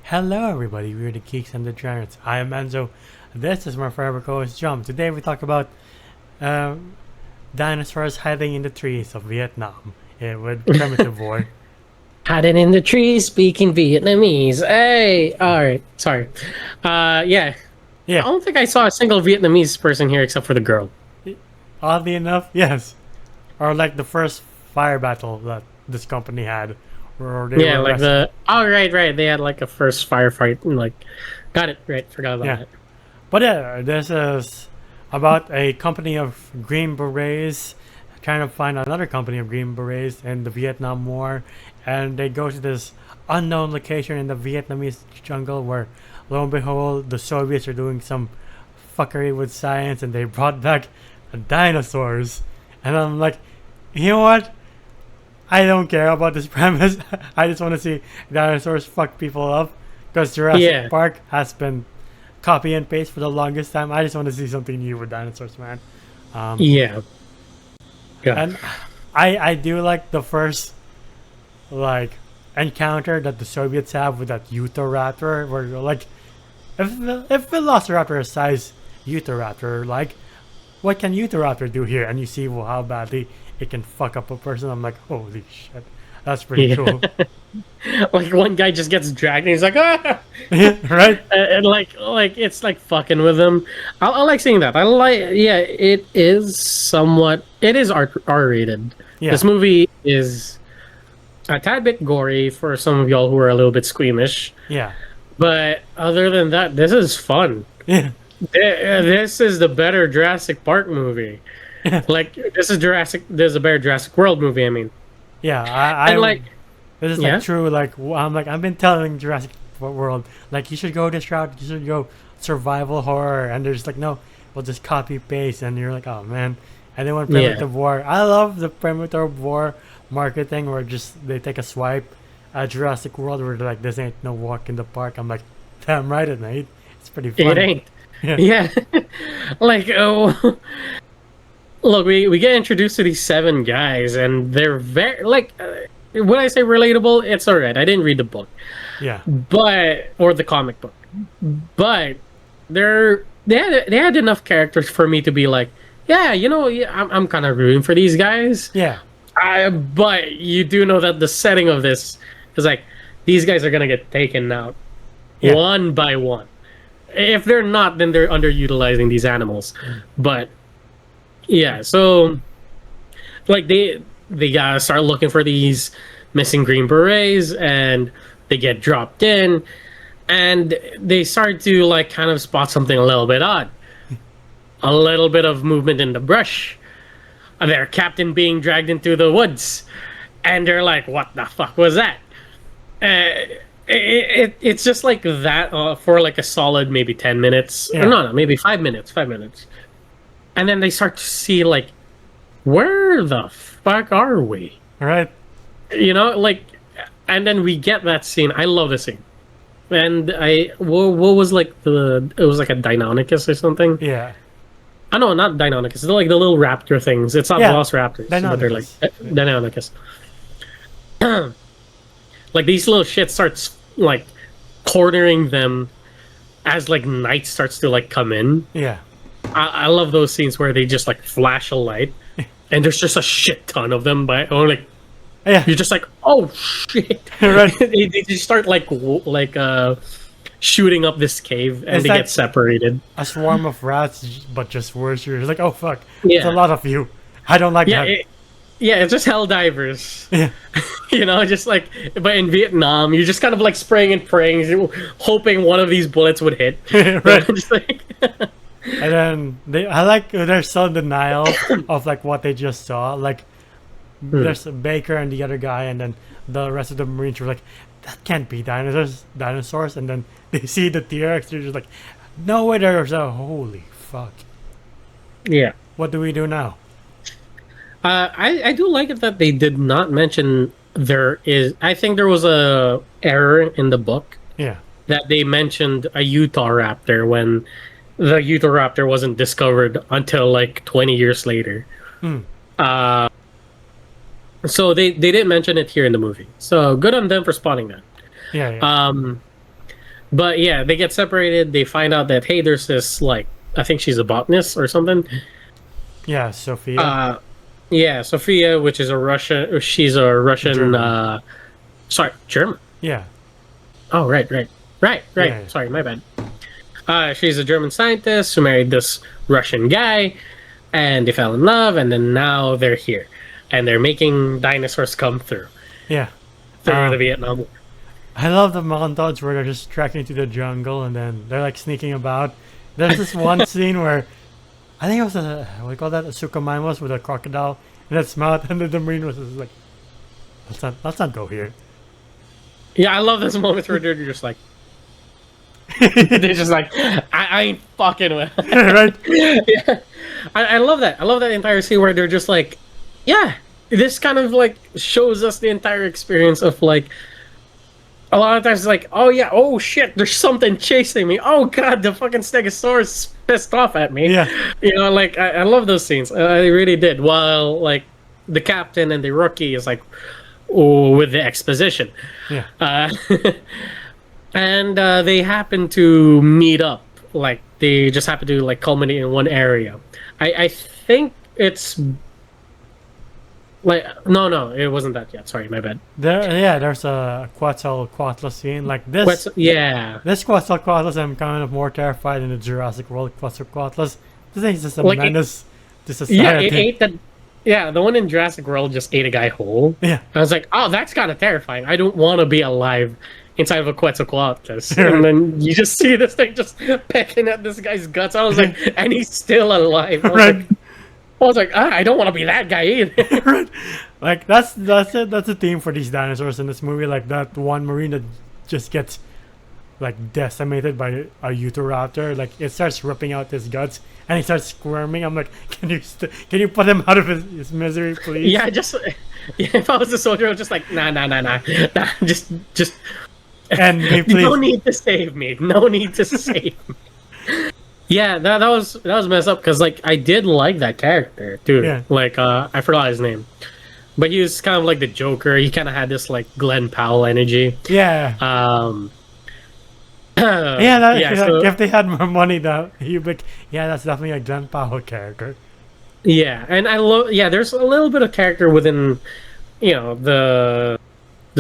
Hello, everybody. We're the Geeks and the Giants. I am Enzo. This is my forever co-host, Jum. Today we talk about um, dinosaurs hiding in the trees of Vietnam with primitive war. Hiding in the trees, speaking Vietnamese. Hey, all right, sorry. Yeah, I Yeah, don't think I saw a single Vietnamese person here except for the girl. oddly enough, yes. Or like the first fire battle that this company had, where they Yeah, were like rescued. the. Oh, right. They had like a first firefight and like, got it right. Forgot about Yeah, that. but yeah, this is about a company of Green Berets trying to find another company of Green Berets in the Vietnam War, and they go to this unknown location in the Vietnamese jungle where, lo and behold, the Soviets are doing some fuckery with science, and they brought back dinosaurs. And I'm like, you know what? I don't care about this premise. I just want to see dinosaurs fuck people up because Jurassic Yeah, Park has been copy and paste for the longest time. I just want to see something new with dinosaurs, man. Um, yeah, yeah, and I do like the first like encounter that the Soviets have with that Utahraptor, where you're like, if Velociraptor is size Utahraptor, like what can Utahraptor do here? And you see how badly it can fuck up a person. I'm like, holy shit, that's pretty yeah. cool. Like one guy just gets dragged and he's like, ah, Right? and like it's like fucking with him. I like seeing that. I like, yeah, it is somewhat. It is R rated. Yeah, This movie is a tad bit gory for some of y'all who are a little bit squeamish. yeah, But other than that, this is fun. yeah, This is the better Jurassic Park movie. Like this is a better Jurassic World movie. I mean, yeah. and like, This is like yeah, true. Like I'm like I've been telling Jurassic World like you should go this route. You should go survival horror, and they're just like no, we'll just copy paste, and you're like oh man. And then when yeah, primitive war, I love the primitive war marketing where just they take a swipe at Jurassic World where they're like this ain't no walk in the park. I'm like damn right it ain't. It's pretty it fun. ain't. Yeah, Yeah, like oh, look, we get introduced to these seven guys, and they're very like. When I say relatable, it's alright. I didn't read the book, yeah, but or the comic book, but they had enough characters for me to be like, yeah, yeah, I'm kind of rooting for these guys. yeah, But you do know that the setting of this is like these guys are gonna get taken out yeah, one by one. If they're not, then they're underutilizing these animals. But yeah, so like they gotta start looking for these missing green berets, and they get dropped in, and they start to like kind of spot something a little bit odd, a little bit of movement in the brush, their captain being dragged into the woods, and they're like, what the fuck was that? It's just like that for like a solid maybe 10 minutes, or yeah. no, maybe 5 minutes, and then they start to see like, where the fuck are we? Right? Like, and then we get that scene. I love the scene. And what was like it was like a Deinonychus or something. Yeah, I know, not Deinonychus. They're like the little raptor things. It's not yeah. Velociraptors, but they're like Dynamicus. Deinonychus. Like these little shit starts like cornering them as like night starts to like come in. Yeah, I love those scenes where they just like flash a light, and there's just a shit ton of them. Or like yeah. you're just like, oh shit! Right. They just start like shooting up this cave, and It's they like get separated. a swarm of rats, but just worse. You're like, oh fuck, it's a Yeah, lot of you. I don't like yeah, that. yeah. It's just hell divers, Yeah, just like. But in Vietnam, you're just kind of like spraying and praying, hoping one of these bullets would hit. right. Just like, And then I like they're so in denial of like what they just saw. Like hmm. there's a Baker and the other guy, and then the rest of the Marines were like, that can't be dinosaurs. And then they see the T-Rex, they're just like, no way, there's a holy fuck. Yeah. What do we do now? I do like it that they did not mention there is. I think there was a error in the book Yeah, that they mentioned a Utah raptor when the Utah raptor wasn't discovered until like 20 years later. Hmm. Uh, so they didn't mention it here in the movie. So good on them for spotting that. Yeah, yeah, Um, But yeah, they get separated. They find out that hey, there's this like I think she's a botanist or something. Yeah, Sophia. Yeah, Sophia, which is a Russian. She's a Russian. German. Sorry, German. Yeah. Oh, right. Yeah. Sorry, my bad. She's a German scientist who married this Russian guy, and they fell in love, and then now they're here, and they're making dinosaurs come through Yeah. the Vietnam War. I love the montage where they're just trekking through the jungle and then they're like sneaking about. There's this one scene where I think it was what do you call that? A suchomimus with a crocodile in its mouth, and then the marine was just like, let's not go here. Yeah, I love this moment where they're just like, they're just like, I ain't fucking with. Right? Yeah, I love that. I love that entire scene where they're just like, yeah, this kind of like shows us the entire experience of like. A lot of times it's like, oh yeah, oh shit, there's something chasing me. Oh god, the fucking Stegosaurus is pissed off at me. Yeah. You know, like I love those scenes. I really did. While like the captain and the rookie is like, oh, with the exposition. Yeah. And they happen to meet up. Like they just happen to like culminate in one area. I think it's like no, it wasn't that yet. Sorry, my bad. There's a Quetzalcoatl scene like this. Yeah. This Quetzalcoatl, I'm kind of more terrified than the Jurassic World Quetzalcoatl. This thing is just a Like menace to Yeah, society. it ate the. Yeah, the one in Jurassic World just ate a guy whole. Yeah. I was like, oh, that's kind of terrifying. I don't want to be alive inside of a Quetzalcoatl. And then you just see this thing just pecking at this guy's guts. I was like, and he's still alive. Right. I was like, I don't want to be that guy either. Right. Like that's it. That's a theme for these dinosaurs in this movie. Like that one marine that just gets like decimated by a Utahraptor. Like it starts ripping out his guts and he starts squirming. I'm like, can you put him out of his misery, please? Yeah, if I was a soldier, I was just like, nah, just. And he No please. need to save me. No need to save me. Yeah, that was messed up because like I did like that character too. Yeah. Like I forgot his name, but he was kind of like the Joker. He kind of had this like Glenn Powell energy. Yeah. So- if they had more money, that he'd be. Yeah, that's definitely a Glenn Powell character. yeah, and I love. Yeah, there's a little bit of character within, the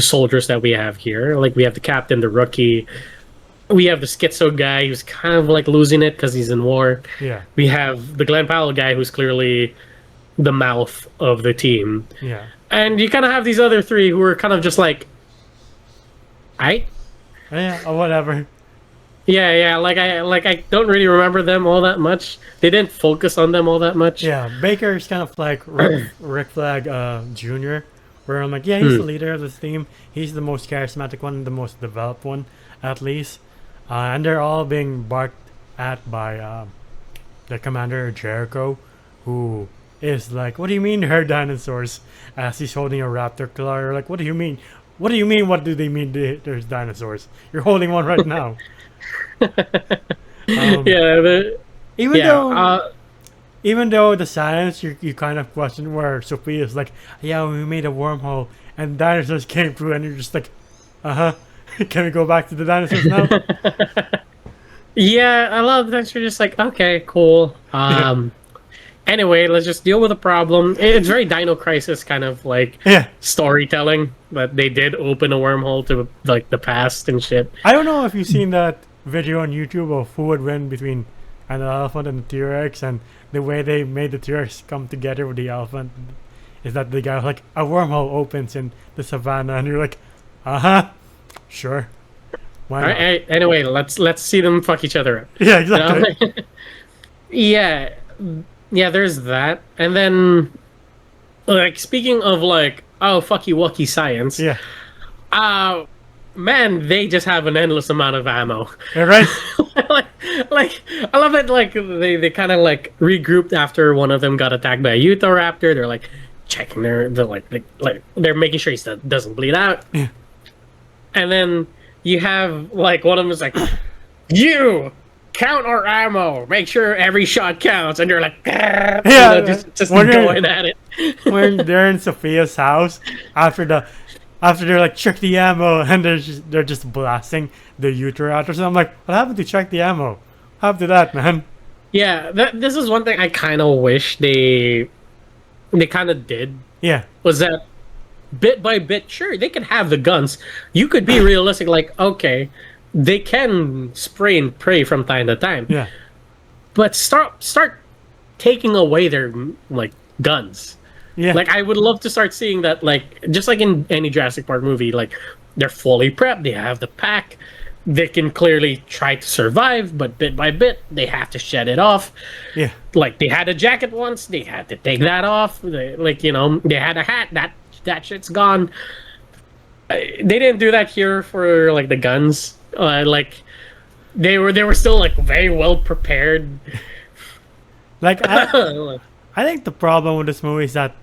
soldiers that we have here. Like we have the captain, the rookie. We have the schizo guy who's kind of like losing it because he's in war. Yeah. We have the Glenn Powell guy who's clearly the mouth of the team. Yeah. And you kind of have these other three who are kind of just like, Yeah. Or whatever. yeah. Like I don't really remember them all that much. They didn't focus on them all that much. Yeah. Baker's kind of like Rick Flag Jr. Where I'm like, yeah, he's the leader of this team. He's the most charismatic one, the most developed one, at least. And they're all being barked at by the commander Jericho, who is like, "What do you mean they're dinosaurs?" As he's holding a raptor claw. You're like, "What do you mean? What do you mean? What do they mean? There's dinosaurs? You're holding one right now." Yeah. Even though the science, you kind of question where Sophia's like, "Yeah, we made a wormhole and dinosaurs came through," and you're just like, "Uh-huh." Can we go back to the dinosaurs now? Yeah, I love that you're just like, okay, cool. Anyway, let's just deal with the problem. It's very Dino Crisis kind of like Yeah. storytelling, but they did open a wormhole to like the past and shit. I don't know if you've seen that video on YouTube of who would win between an elephant and a T-Rex, and the way they made the T-Rex come together with the elephant is that the guy was like, a wormhole opens in the savannah, and you're like, uh-huh, sure. Why not? Anyway, let's see them fuck each other up. Yeah, exactly. Yeah, there's that. And then, like, speaking of, like, oh, fucky wucky science. Yeah. Man, they just have an endless amount of ammo. Yeah, right? like, I love it, like, they kind of, like, regrouped after one of them got attacked by a Utahraptor. They're, like, checking they're making sure he doesn't bleed out. Yeah. And then you have, like, one of them is like, you! Count our ammo. Make sure every shot counts. And you're like, Yeah, just when going at it. when they're in Sophia's house after the after they're like check the ammo, and they're just blasting the Uteraptors. And I'm like, what happened to check the ammo? What happened to that, man? Yeah, this is one thing I kind of wish they kind of did, Yeah, was that bit by bit, sure, they could have the guns. You could be realistic, like, okay, they can spray and pray from time to time, yeah, but start taking away their like guns. yeah, Like, I would love to start seeing that, like, just like in any Jurassic Park movie, like, they're fully prepped, they have the pack, they can clearly try to survive, but bit by bit, they have to shed it off. yeah. Like, they had a jacket once, they had to take that off. Like, you know, they had a hat, that shit's gone. They didn't do that here for, like, the guns. Like, they were still, like, very well prepared. Like I think the problem with this movie is that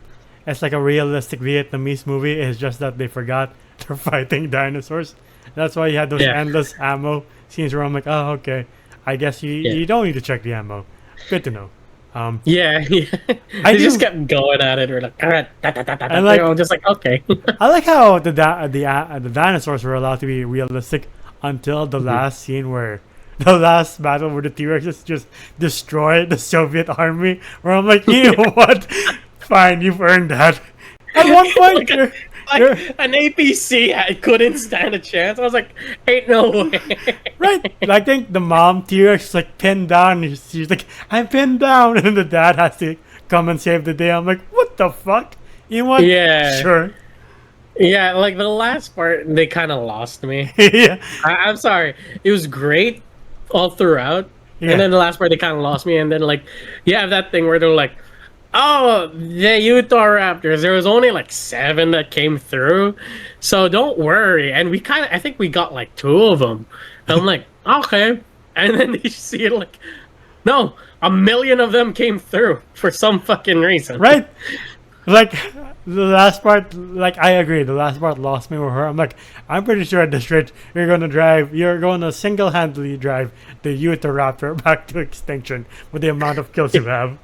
it's like a realistic Vietnamese movie. It's just that they forgot they're fighting dinosaurs. That's why you had those Yeah. endless ammo scenes where I'm like, oh, okay. I guess you don't need to check the ammo. Good to know. Yeah, yeah. I They just do- kept going at it. We're like, I like- you know, just like, okay. I like how the dinosaurs were allowed to be realistic until the last scene where the last battle where the T-Rexes just destroyed the Soviet army. Where I'm like, you know what? Fine, you've earned that. At one point, you're- Like, an APC couldn't stand a chance. I was like, ain't no way. right. I think the mom T-Rex is like pinned down. And she's like, I'm pinned down, and then the dad has to come and save the day. I'm like, what the fuck? You know what? Yeah. Sure. Yeah, like the last part, they kind of lost me. Yeah. I'm sorry. It was great all throughout. Yeah. And then the last part, they kind of lost me. And then, like, you have that thing where they're like, oh, the Utah Raptors, there was only like 7 that came through. So don't worry. And I think we got like 2 of them. And I'm like, okay. And then you see it like, no, 1 million of them came through for some fucking reason. Right? Like, the last part, like, I agree. The last part lost me with her. I'm like, I'm pretty sure at this rate, you're going to single-handedly drive the Utahraptor back to extinction with the amount of kills you have.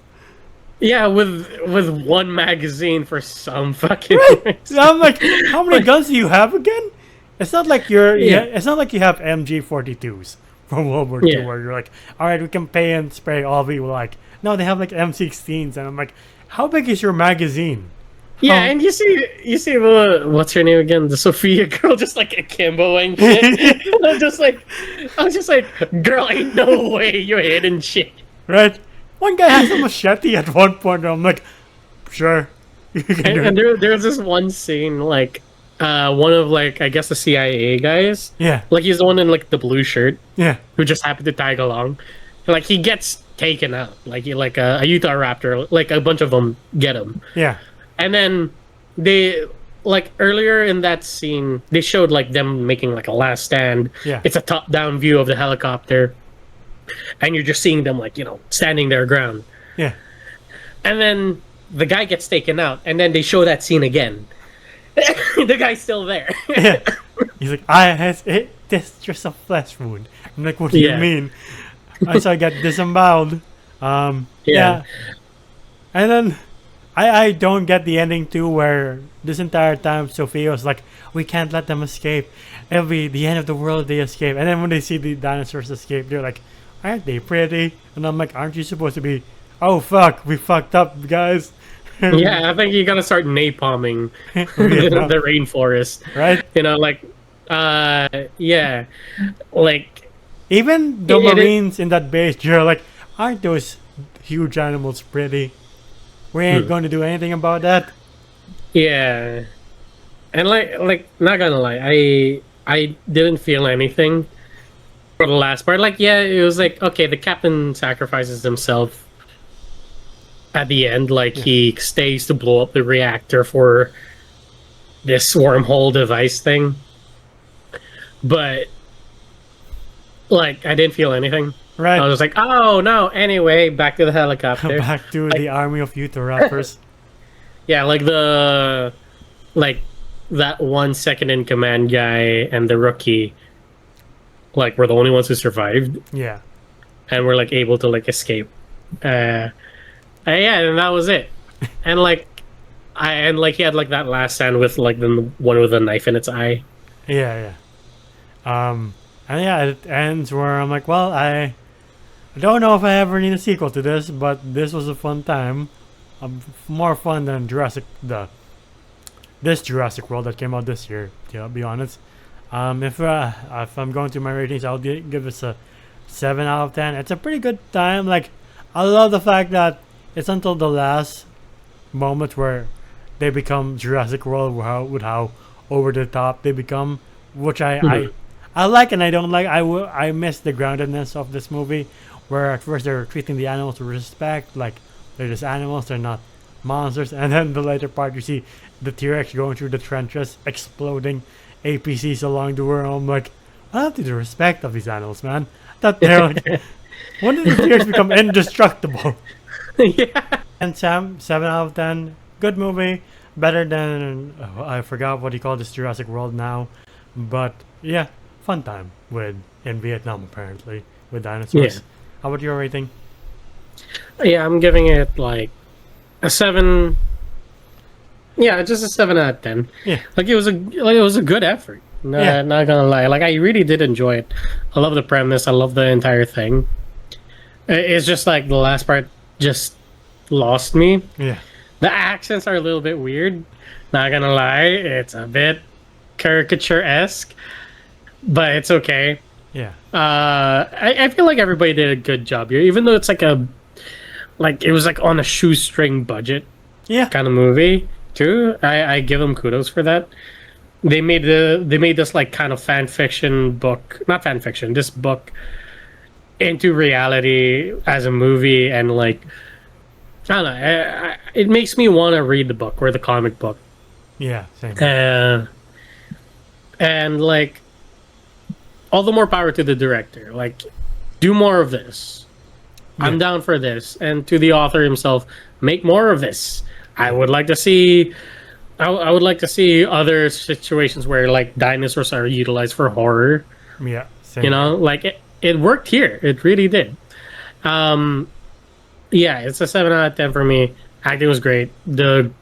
Yeah, with 1 magazine for some fucking reason. I'm like, how many guns do you have again? It's not like Yeah. it's not like you have MG42s from World War II Yeah. where you're like, all right, we can pay and spray all we like. No, they have like M16s, and I'm like, how big is your magazine? Yeah, How- and you see what's her name again? The Sophia girl, just like akimbo and shit. And I was just like, girl, ain't no way you're hitting shit. Right? One guy has a machete at one point, and I'm like, sure. You can do And it. there was this one scene, like, one of, like, I guess the CIA guys, Yeah, like, he's the one in, like, the blue shirt, yeah, who just happened to tag along. Like, he gets taken out, like a Utah Raptor, like, a bunch of them get him. yeah, And then they, like, earlier in that scene, they showed, like, them making, like, a last stand. Yeah. It's a top-down view of the helicopter. And you're just seeing them, like, you know, standing their ground. yeah. And then the guy gets taken out, and then they show that scene again. The guy's still there. Yeah. He's like, this is just a flesh wound. I'm like, what do Yeah. you mean? So I got disemboweled. Yeah. And then I don't get the ending too, where this entire time Sophia was like, we can't let them escape. It'll be the end of the world if they escape. And then when they see the dinosaurs escape, they're like, aren't they pretty? And I'm like, aren't you supposed to be, oh fuck, we fucked up, guys. Yeah, I think you gotta start napalming Vietnam. the rainforest. Right? You know, like, yeah. Like, Even the It- it- Marines in that base, you're like, aren't those huge animals pretty? We ain't going to do anything about that. yeah. And like, not gonna lie, I didn't feel anything for the last part. Like, yeah, it was like, okay, the captain sacrifices himself at the end. Like, he stays to blow up the reactor for this wormhole device thing. But, like, I didn't feel anything. Right? I was like, oh, no, anyway, back to the helicopter. Back to the army of Utahraptors. Yeah, like that 1 second in command guy and the rookie, like, were the only ones who survived Yeah. and were like able to like escape. Yeah, and that was it. And like, And like he had like that last stand with like the one with a knife in its eye. Yeah, and yeah, it ends where I'm like, well, I don't know if I ever need a sequel to this, but this was a fun time. More fun than this Jurassic World that came out this year. To be honest, if I'm going through my ratings, I'll give this a 7 out of 10. It's a pretty good time. Like, I love the fact that it's until the last moment where they become Jurassic World, with how over the top they become, which I like and I don't like. I miss the groundedness of this movie, where at first they're treating the animals with respect, like they're just animals, they're not monsters, and then the later part you see the T-Rex going through the trenches, exploding APCs along the world. I'm like, I don't think the respect of these animals, man. That they're like, when did the T-Rex become indestructible? Yeah. And Sam, 7 out of 10, good movie, better than I forgot what he called this Jurassic World now, but yeah, fun time in Vietnam apparently with dinosaurs. Yeah. How about your rating? Yeah, I'm giving it like a 7. Yeah, just a 7 out of 10. Yeah, Like it was a good effort. No, yeah, not gonna lie. Like I really did enjoy it. I love the premise. I love the entire thing. It's just like the last part just lost me. yeah, The accents are a little bit weird. Not gonna lie, it's a bit caricature-esque, but it's okay. yeah, I feel like everybody did a good job here, even though it's like it was like on a shoestring budget yeah, kind of movie too. I give them kudos for that. They made this like kind of fan fiction book, not fan fiction, this book into reality as a movie, and like I don't know, it makes me want to read the book or the comic book. yeah. Same. And like all the more power to the director. Like, do more of this. I'm Yeah. down for this. And to the author himself, make more of this. I would like to see. I would like to see other situations where like dinosaurs are utilized for horror. Yeah, same. You know, like it worked here. It really did. Um, yeah, it's a 7 out of 10 for me. Acting was great. The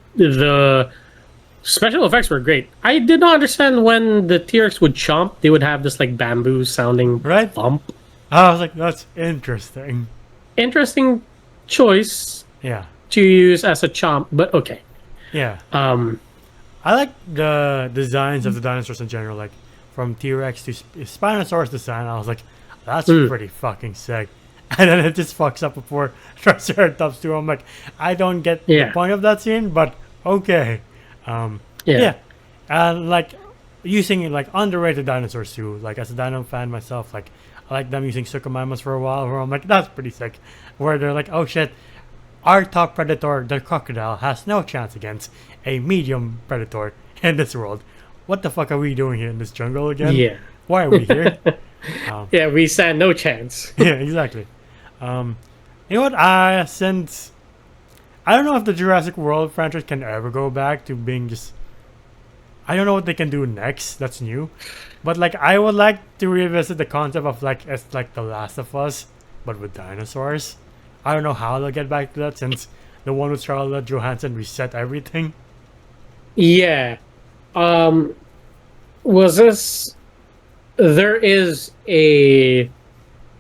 special effects were great. I did not understand when the T-Rex would chomp, they would have this like bamboo sounding Right? bump. I was like, that's interesting. Interesting choice Yeah, to use as a chomp, but okay. yeah. Um, I like the designs of the dinosaurs in general, like from T-Rex to Spinosaurus design. I was like, that's pretty fucking sick. And then it just fucks up before Triceratops too. I'm like, I don't get the Yeah. point of that scene, but okay. yeah. Yeah, and like using like underrated dinosaurs too. Like as a dino fan myself, like I like them using Suchomimus for a while. Where I'm like, that's pretty sick. Where they're like, oh shit, our top predator, the crocodile, has no chance against a medium predator in this world. What the fuck are we doing here in this jungle again? Yeah. Why are we here? Yeah, we stand no chance. Yeah, exactly. You know what? Since I don't know if the Jurassic World franchise can ever go back to being just. I don't know what they can do next. That's new, but like I would like to revisit the concept of like it's like The Last of Us, but with dinosaurs. I don't know how they'll get back to that since the one with Scarlett Johansson reset everything. Yeah. Was this? There is a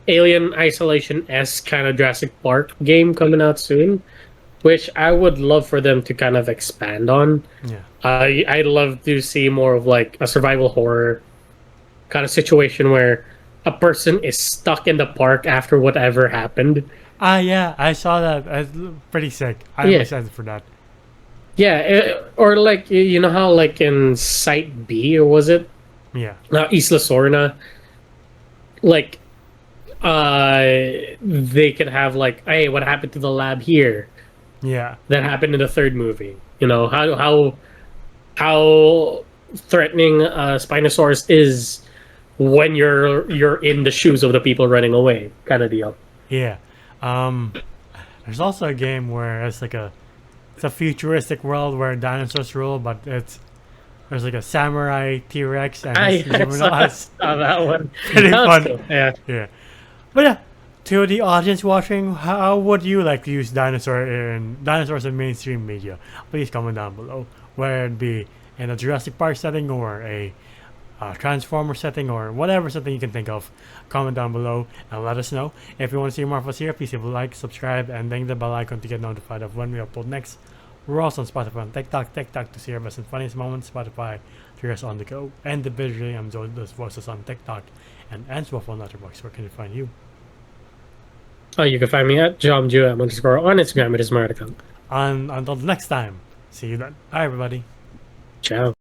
Alien Isolation-esque kind of Jurassic Park game coming out soon, which I would love for them to kind of expand on. Yeah, I'd love to see more of like a survival horror kind of situation where a person is stuck in the park after whatever happened. yeah, I saw that. It's pretty sick. I'm Yeah. excited for that. Yeah, or like you know how like in Site B, or was it Yeah, Isla Sorna, like they could have like, hey, what happened to the lab here? yeah, That happened in the third movie. You know how threatening Spinosaurus is when you're in the shoes of the people running away, kind of deal. yeah. There's also a game where it's a futuristic world where dinosaurs rule, but there's like a samurai T-Rex and I it's saw humanoids. that one. Pretty That was fun. cool. Yeah. Yeah, but yeah, To the audience watching, how would you like to use dinosaurs in mainstream media? Please comment down below. Whether it be in a Jurassic Park setting or a Transformer setting or whatever setting you can think of, comment down below and let us know. If you want to see more of us here, please leave a like, subscribe, and ding the bell icon to get notified of when we upload next. We're also on Spotify and TikTok to see our best and funniest moments. Spotify to hear us on the go. And individually, I'm those voices on TikTok and Answell on Letterboxd. Where can you find you? Oh, you can find me at JomJuM_ on Instagram. It is my account. And until the next time, see you then. Bye, everybody. Ciao.